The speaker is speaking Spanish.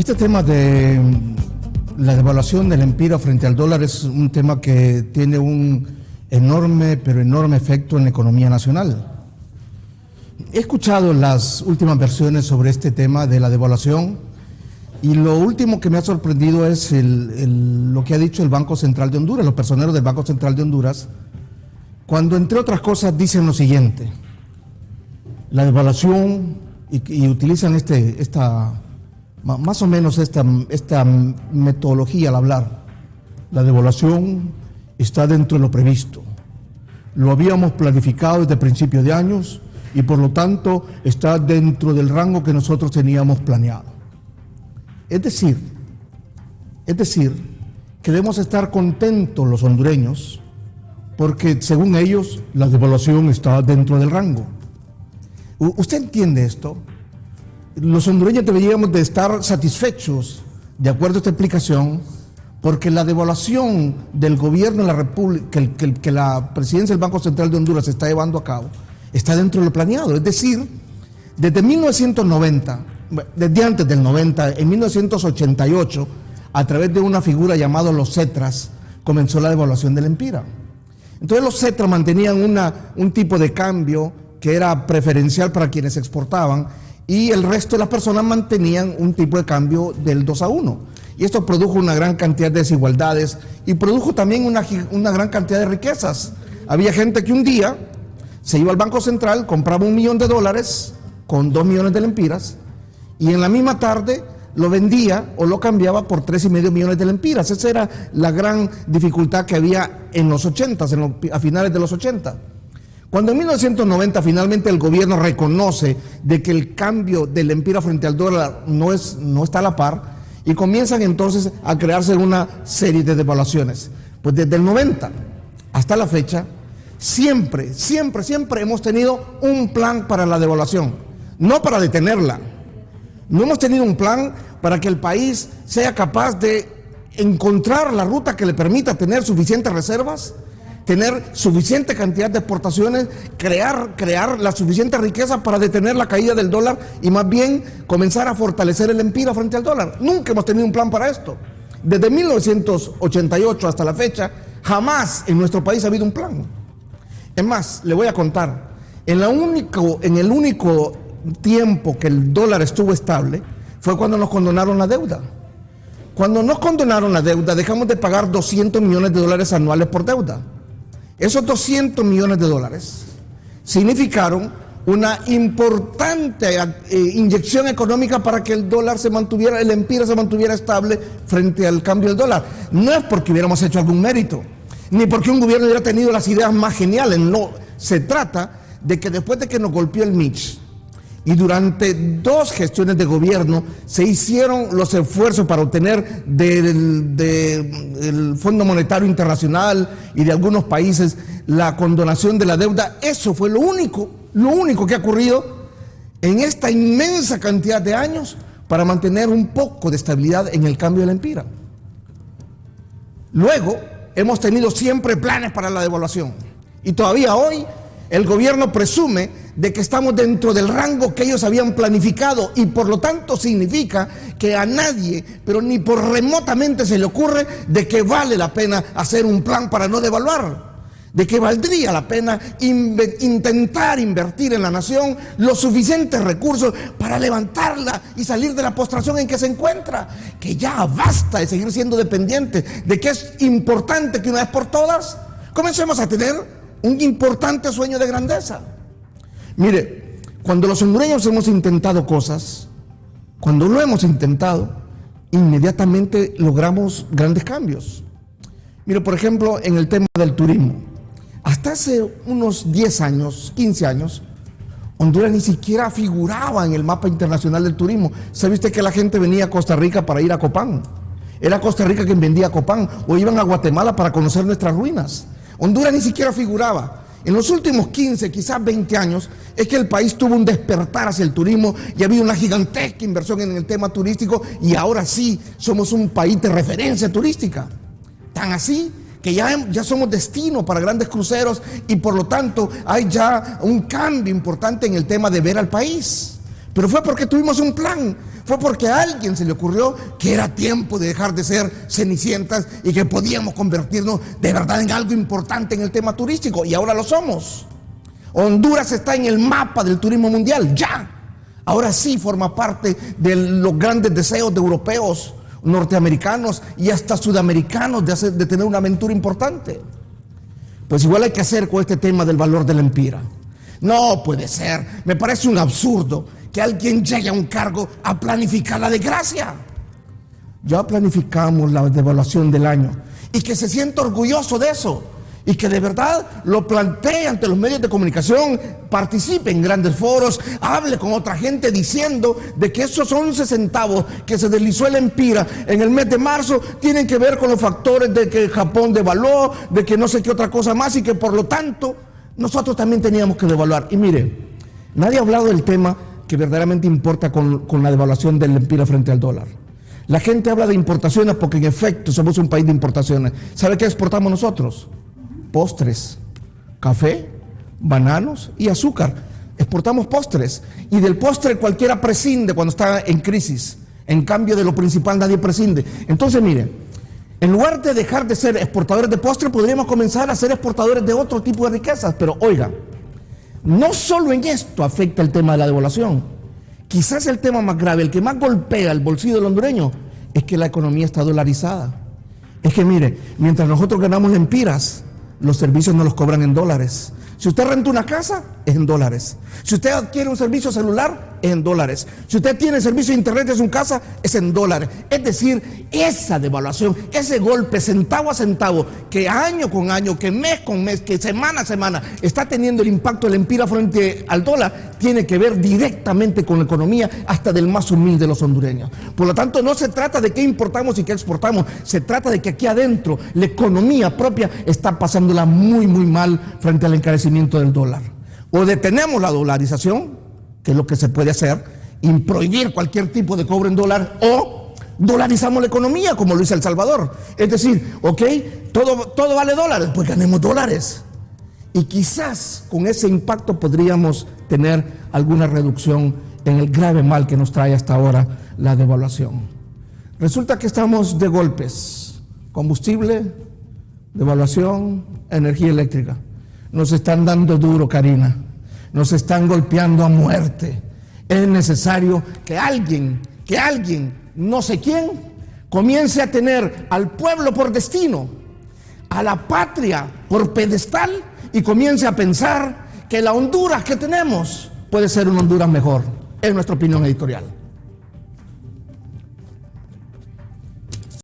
Este tema de la devaluación del empira frente al dólar es un tema que tiene un enorme, pero enorme efecto en la economía nacional. He escuchado las últimas versiones sobre este tema de la devaluación y lo último que me ha sorprendido es lo que ha dicho el Banco Central de Honduras, los personeros del Banco Central de Honduras, cuando entre otras cosas dicen lo siguiente: la devaluación, y utilizan más o menos esta metodología al hablar. La devaluación está dentro de lo previsto. Lo habíamos planificado desde principios de años y por lo tanto está dentro del rango que nosotros teníamos planeado. Es decir, que debemos estar contentos los hondureños porque según ellos la devaluación está dentro del rango. ¿Usted entiende esto? Los hondureños deberíamos de estar satisfechos, de acuerdo a esta explicación, porque la devaluación del gobierno de la República, que la presidencia del Banco Central de Honduras está llevando a cabo, está dentro de lo planeado. Es decir, desde 1990, desde antes del 90, en 1988, a través de una figura llamada los cetras, comenzó la devaluación del empira. Entonces los cetras mantenían un tipo de cambio que era preferencial para quienes exportaban, y el resto de las personas mantenían un tipo de cambio del 2-1. Y esto produjo una gran cantidad de desigualdades y produjo también una gran cantidad de riquezas. Había gente que un día se iba al Banco Central, compraba $1 millón con 2 millones de lempiras y en la misma tarde lo vendía o lo cambiaba por 3,5 millones de lempiras. Esa era la gran dificultad que había en los 80, a finales de los 80. Cuando en 1990 finalmente el gobierno reconoce de que el cambio del empira frente al dólar no está a la par y comienzan entonces a crearse una serie de devaluaciones. Pues desde el 90 hasta la fecha, siempre hemos tenido un plan para la devaluación, no para detenerla. No hemos tenido un plan para que el país sea capaz de encontrar la ruta que le permita tener suficientes reservas, tener suficiente cantidad de exportaciones, crear la suficiente riqueza para detener la caída del dólar y más bien comenzar a fortalecer el empira frente al dólar. Nunca hemos tenido un plan para esto. Desde 1988 hasta la fecha, jamás en nuestro país ha habido un plan. Es más, le voy a contar, en el único tiempo que el dólar estuvo estable fue cuando nos condonaron la deuda. Cuando nos condonaron la deuda, dejamos de pagar $200 millones anuales por deuda. Esos $200 millones significaron una importante inyección económica para que el dólar el empira se mantuviera estable frente al cambio del dólar. No es porque hubiéramos hecho algún mérito, ni porque un gobierno hubiera tenido las ideas más geniales, no. Se trata de que después de que nos golpeó el Mitch, y durante 2 gestiones de gobierno se hicieron los esfuerzos para obtener del Fondo Monetario Internacional y de algunos países la condonación de la deuda. Eso fue lo único que ha ocurrido en esta inmensa cantidad de años para mantener un poco de estabilidad en el cambio del empira. Luego hemos tenido siempre planes para la devaluación y todavía hoy el gobierno presume de que estamos dentro del rango que ellos habían planificado y por lo tanto significa que a nadie, pero ni por remotamente se le ocurre de que vale la pena hacer un plan para no devaluar, de que valdría la pena intentar invertir en la nación los suficientes recursos para levantarla y salir de la postración en que se encuentra, que ya basta de seguir siendo dependiente, de que es importante que una vez por todas comencemos a tener un importante sueño de grandeza. Mire, cuando los hondureños hemos intentado cosas, cuando lo hemos intentado, inmediatamente logramos grandes cambios. Mire, por ejemplo, en el tema del turismo. Hasta hace unos 10 años, 15 años, Honduras ni siquiera figuraba en el mapa internacional del turismo. ¿Sabe usted que la gente venía a Costa Rica para ir a Copán? Era Costa Rica quien vendía a Copán, o iban a Guatemala para conocer nuestras ruinas. Honduras ni siquiera figuraba. En los últimos 15, quizás 20 años, es que el país tuvo un despertar hacia el turismo y ha habido una gigantesca inversión en el tema turístico y ahora sí somos un país de referencia turística. Tan así que ya somos destino para grandes cruceros y por lo tanto hay ya un cambio importante en el tema de ver al país. Pero fue porque tuvimos un plan, fue porque a alguien se le ocurrió que era tiempo de dejar de ser cenicientas y que podíamos convertirnos de verdad en algo importante en el tema turístico, y ahora lo somos. Honduras está en el mapa del turismo mundial, ya. Ahora sí forma parte de los grandes deseos de europeos, norteamericanos y hasta sudamericanos de tener una aventura importante. Pues igual hay que hacer con este tema del valor de la empira. No puede ser, me parece un absurdo que alguien llegue a un cargo a planificar la desgracia. Ya planificamos la devaluación del año y que se sienta orgulloso de eso y que de verdad lo plantee ante los medios de comunicación, participe en grandes foros, hable con otra gente diciendo de que esos 11 centavos que se deslizó el empira en el mes de marzo tienen que ver con los factores de que Japón devaluó, de que no sé qué otra cosa más, y que por lo tanto nosotros también teníamos que devaluar. Y mire, nadie ha hablado del tema que verdaderamente importa con la devaluación del empira frente al dólar. La gente habla de importaciones porque en efecto somos un país de importaciones. ¿Sabe qué exportamos nosotros? Postres, café, bananos y azúcar. Exportamos postres, y del postre cualquiera prescinde cuando está en crisis. En cambio, de lo principal nadie prescinde. Entonces, mire, en lugar de dejar de ser exportadores de postre, podríamos comenzar a ser exportadores de otro tipo de riquezas. Pero oiga, no solo en esto afecta el tema de la devaluación. Quizás el tema más grave, el que más golpea el bolsillo del hondureño, es que la economía está dolarizada. Es que mire, mientras nosotros ganamos lempiras, los servicios nos los cobran en dólares. Si usted renta una casa, es en dólares. Si usted adquiere un servicio celular, es en dólares. Si usted tiene servicio de internet en su casa, es en dólares. Es decir, esa devaluación, ese golpe centavo a centavo, que año con año, que mes con mes, que semana a semana está teniendo el impacto del empira frente al dólar, tiene que ver directamente con la economía hasta del más humilde de los hondureños. Por lo tanto, no se trata de qué importamos y qué exportamos, se trata de que aquí adentro la economía propia está pasándola muy mal frente al encarecimiento del dólar. O detenemos la dolarización, que es lo que se puede hacer, y prohibir cualquier tipo de cobro en dólar, o dolarizamos la economía como lo hizo El Salvador. Es decir, ok, todo vale dólares, pues ganemos dólares. Y quizás con ese impacto podríamos tener alguna reducción en el grave mal que nos trae hasta ahora la devaluación. Resulta que estamos de golpes: combustible, devaluación, energía eléctrica. Nos están dando duro, Karina. Nos están golpeando a muerte. Es necesario que alguien, no sé quién, comience a tener al pueblo por destino, a la patria por pedestal, y comience a pensar que la Honduras que tenemos puede ser una Honduras mejor. Es nuestra opinión editorial.